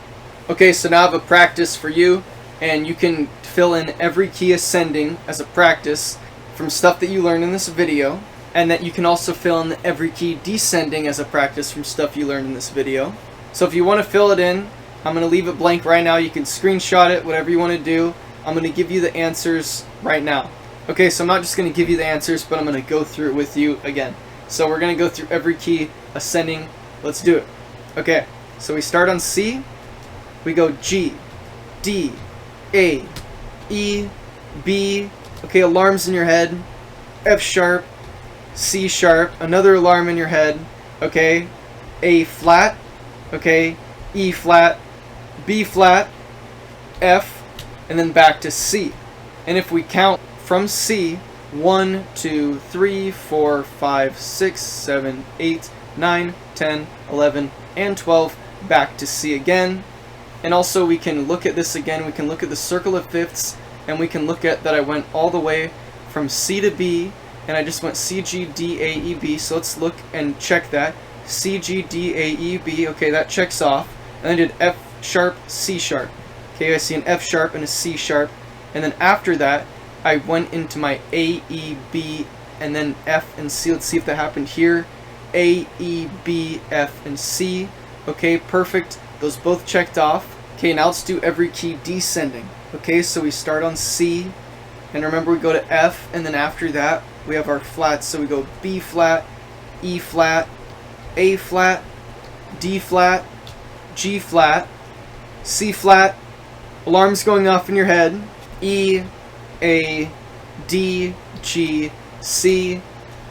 S1: Okay, so now I have a practice for you, and you can fill in every key ascending as a practice from stuff that you learned in this video, and that you can also fill in every key descending as a practice from stuff you learned in this video. So if you want to fill it in, I'm going to leave it blank right now. You can screenshot it, whatever you want to do. I'm going to give you the answers right now. Okay, so I'm not just going to give you the answers, but I'm going to go through it with you again. So we're going to go through every key ascending. Let's do it. Okay, so we start on C. We go G, D, A, E, B. Okay, alarms in your head. F sharp, C sharp, another alarm in your head. Okay, A flat. Okay, E flat, B flat, F, and then back to C. And if we count from C, 1, 2, 3, 4, 5, 6, 7, 8, 9, 10, 11, and 12, back to C again. And also we can look at this again, we can look at the circle of fifths, and we can look at that I went all the way from C to B, and I just went C, G, D, A, E, B, so let's look and check that. C, G, D, A, E, B, okay, that checks off. And I did F sharp, C sharp. Okay, I see an F sharp and a C sharp, and then after that I went into my A, E, B, and then F and C. Let's see if that happened here. A, E, B, F, and C. Okay, perfect. Those both checked off. Okay, now let's do every key descending. Okay, so we start on C, and remember we go to F, and then after that we have our flats. So we go B flat, E flat, A flat, D flat, G flat, C flat. Alarms going off in your head. E, A, D, G, C.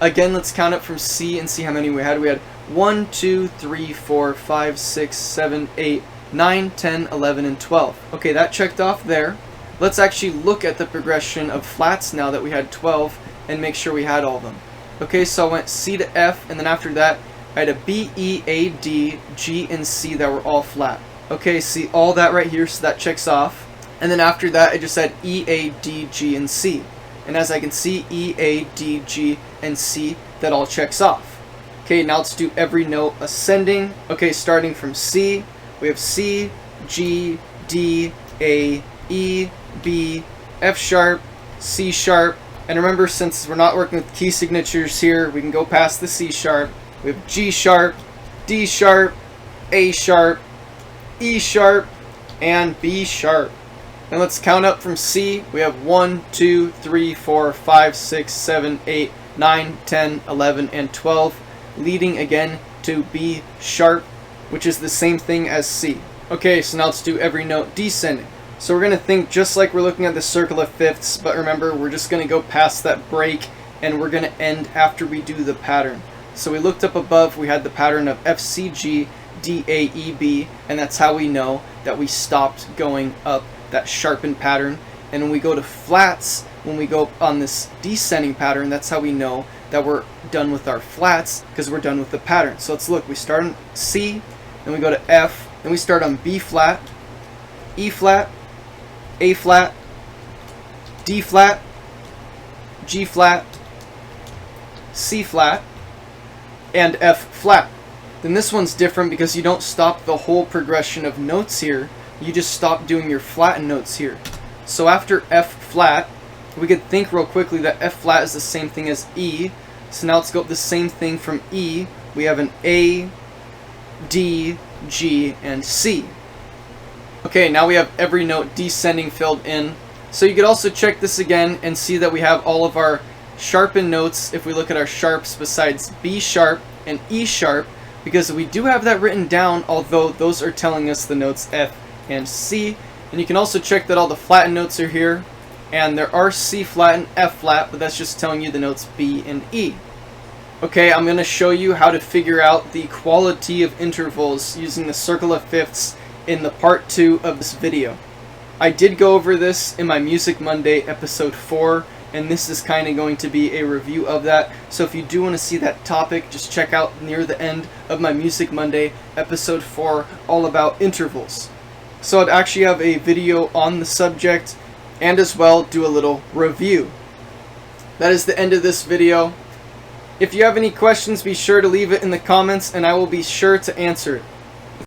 S1: Again, let's count it from C and see how many we had. We had 1, 2, 3, 4, 5, 6, 7, 8, 9, 10, 11, and 12. Okay, that checked off there. Let's actually look at the progression of flats now that we had 12 and make sure we had all of them. Okay, so I went C to F, and then after that I had a B, E, A, D, G, and C that were all flat. Okay, see all that right here, so that checks off. And then after that I just had E, A, D, G, and C. And as I can see, E, A, D, G, and C, that all checks off. Okay, now let's do every note ascending. Okay, starting from C, we have C, G, D, A, E, B, F sharp, C sharp. And remember, since we're not working with key signatures here, we can go past the C sharp. We have G sharp, D sharp, A sharp, E sharp, and B sharp. And let's count up from C. We have 1, 2, 3, 4, 5, 6, 7, 8, 9, 10, 11, and 12, leading again to B sharp, which is the same thing as C. Okay, so now let's do every note descending. So we're going to think just like we're looking at the circle of fifths, but remember, we're just going to go past that break, and we're going to end after we do the pattern. So we looked up above, we had the pattern of F, C, G, D, A, E, B, and that's how we know that we stopped going up that sharpened pattern. And when we go to flats, when we go on this descending pattern, that's how we know that we're done with our flats, because we're done with the pattern. So let's look. We start on C, then we go to F, then we start on B flat, E flat, A flat, D flat, G flat, C flat, and F flat. Then this one's different because you don't stop the whole progression of notes here. You just stop doing your flattened notes here. So after F flat, we could think real quickly that F flat is the same thing as E. So now let's go the same thing from E. We have an A, D, G, and C. Okay, now we have every note descending filled in. So you could also check this again and see that we have all of our sharpened notes if we look at our sharps besides B sharp and E sharp, because we do have that written down, although those are telling us the notes F and C. And you can also check that all the flattened notes are here, and there are C flat and F flat, but that's just telling you the notes B and E. Okay, I'm going to show you how to figure out the quality of intervals using the circle of fifths in the part 2 of this video. I did go over this in my Music Monday episode 4, and this is kind of going to be a review of that. So if you do want to see that topic, just check out near the end of my Music Monday episode 4 all about intervals. So I'd actually have a video on the subject and as well do a little review. That is the end of this video. If you have any questions, be sure to leave it in the comments and I will be sure to answer it.